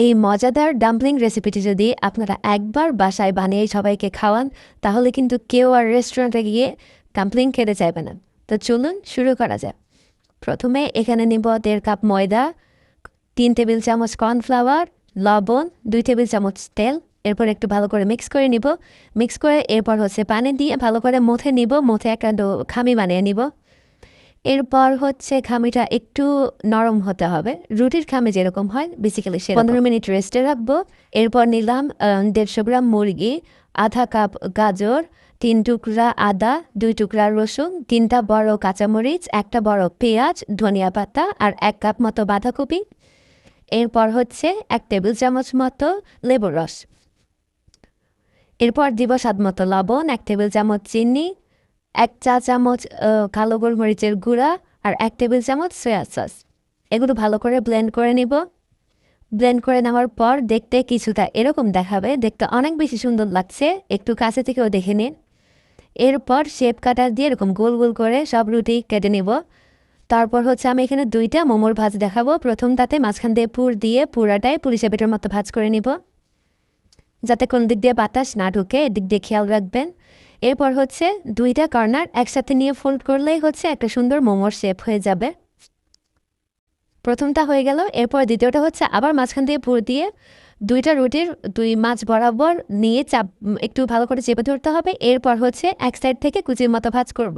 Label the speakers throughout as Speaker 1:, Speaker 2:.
Speaker 1: এই মজাদার ডাম্পলিং রেসিপিটি যদি আপনারা একবার বাসায় বানিয়ে সবাইকে খাওয়ান তাহলে কিন্তু কেউ আর রেস্টুরেন্টে গিয়ে ডাম্পলিং খেতে চাইবে না। তো চলুন শুরু করা যাক। প্রথমে এখানে নিব 1.5 কাপ ময়দা, 3 টেবিল চামচ কর্নফ্লাওয়ার, লবণ, 2 টেবিল চামচ তেল। এরপর একটু ভালো করে মিক্স করে নিব। মিক্স করে এরপর পানি দিয়ে ভালো করে মথে নিব, মথে একটা খামি বানিয়ে নিব। এরপর খামিটা একটু নরম হতে হবে, রুটির খামি যেরকম হয় বেসিক্যালি সে 15 মিনিট রেস্টে রাখবো। এরপর নিলাম 150 গ্রাম মুরগি, আধা কাপ গাজর, 3 টুকরা আদা, 2 টুকরা রসুন, 3টা বড় কাঁচামরিচ, একটা বড় পেঁয়াজ, ধনিয়া পাতা আর 1 কাপ মতো বাঁধাকপি। এরপর 1 টেবিল চামচ মতো লেবুর রস। এরপর দিব স্বাদ মতো লবণ, 1 টেবিল চামচ চিনি, 1 চা চামচ কালো গোলমরিচের গুঁড়া আর 1 টেবিল চামচ সয়া সস। এগুলো ভালো করে ব্লেন্ড করে নিব। ব্লেন্ড করে নেওয়ার পর দেখতে কিছুটা এরকম দেখাবে, দেখতে অনেক বেশি সুন্দর লাগছে, একটু কাছে থেকেও দেখে নিন। এরপর শেপ কাটার দিয়ে এরকম গোল গোল করে সব রুটি কেটে নিব। তারপর আমি এখানে 2টা মোমোর ভাজ দেখাবো। প্রথমটাতে মাঝখান দিয়ে পুর দিয়ে পুরাটাই পুলিশে পেটের মতো ভাজ করে নিব, যাতে কোন দিক দিয়ে বাতাস না ঢুকে, এদিক দিয়ে খেয়াল রাখবেন। এরপর 2টা কর্নার একসাথে নিয়ে ফোল্ড করলেই একটা সুন্দর মোমোর শেপ হয়ে যাবে। প্রথমটা হয়ে গেল। এরপর দ্বিতীয়টা আবার মাঝখান দিয়ে পুর দিয়ে 2টা রুটির 2 মাছ বরাবর নিয়ে একটু ভালো করে চেপে ধরতে হবে। এরপর এক সাইড থেকে কুচির মতো ভাজ করব।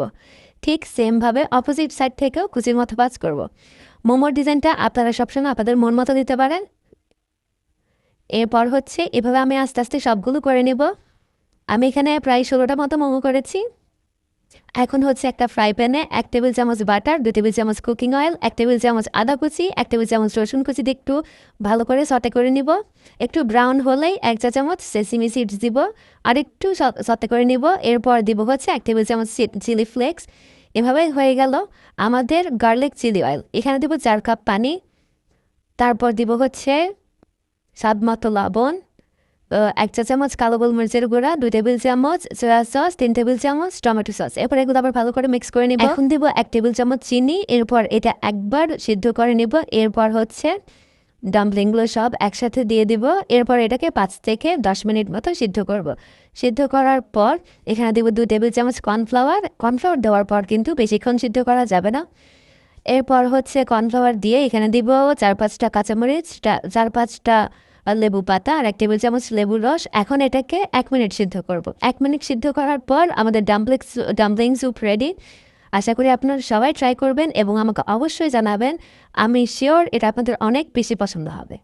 Speaker 1: ঠিক সেমভাবে অপোজিট সাইড থেকেও কুচির মতো ভাজ করব। মোমোর ডিজাইনটা আপনারা সবসময় আপনাদের মন মতো দিতে পারেন। এরপর এভাবে আমি আস্তে আস্তে সবগুলো করে নেব। আমি এখানে প্রায় 16টা মতো মোমো করেছি। এখন একটা ফ্রাই প্যানে 1 টেবিল চামচ বাটার, 2 টেবিল চামচ কুকিং অয়েল, 1 টেবিল চামচ আদা কুচি, 1 টেবিল চামচ রসুন কুচি দিয়ে একটু ভালো করে সটে করে নিব। একটু ব্রাউন হলেই 1 চা চামচ সেসিমি সিডস দিব আর একটু সটে করে নিব। এরপর দিব 1 টেবিল চামচ চিলি ফ্লেক্স। এভাবে হয়ে গেল আমাদের গার্লিক চিলি অয়েল। এখানে দিব 4 কাপ পানি। তারপর দিব স্বাদ মতো লবণ, 1 চা চামচ কালো গোলমরিচের গুঁড়া, 2 টেবিল চামচ সয়া সস, 3 টেবিল চামচ টমেটো সস। এরপর এগুলো আবার ভালো করে মিক্স করে নিব। এখন দিব 1 টেবিল চামচ চিনি। এরপর এটা একবার সিদ্ধ করে নিব। এরপর ডাম্পলিংগুলো সব একসাথে দিয়ে দিব। এরপর এটাকে 5 থেকে 10 মিনিট মতো সিদ্ধ করব। সিদ্ধ করার পর এখানে দিব 2 টেবিল চামচ কর্নফ্লাওয়ার। কর্নফ্লাওয়ার দেওয়ার পর কিন্তু বেশিক্ষণ সিদ্ধ করা যাবে না। এরপর কর্নফ্লাওয়ার দিয়ে এখানে দিব 4-5টা কাঁচামরিচ, 4-5টা লেবু পাতা আর 1 টেবিল চামচ লেবুর রস। এখন এটাকে 1 মিনিট সিদ্ধ করব। 1 মিনিট সিদ্ধ করার পর আমাদের ডাম্পলিং স্যুপ রেডি। আশা করি আপনারা সবাই ট্রাই করবেন এবং আমাকে অবশ্যই জানাবেন। আমি শিওর এটা আপনাদের অনেক বেশি পছন্দ হবে।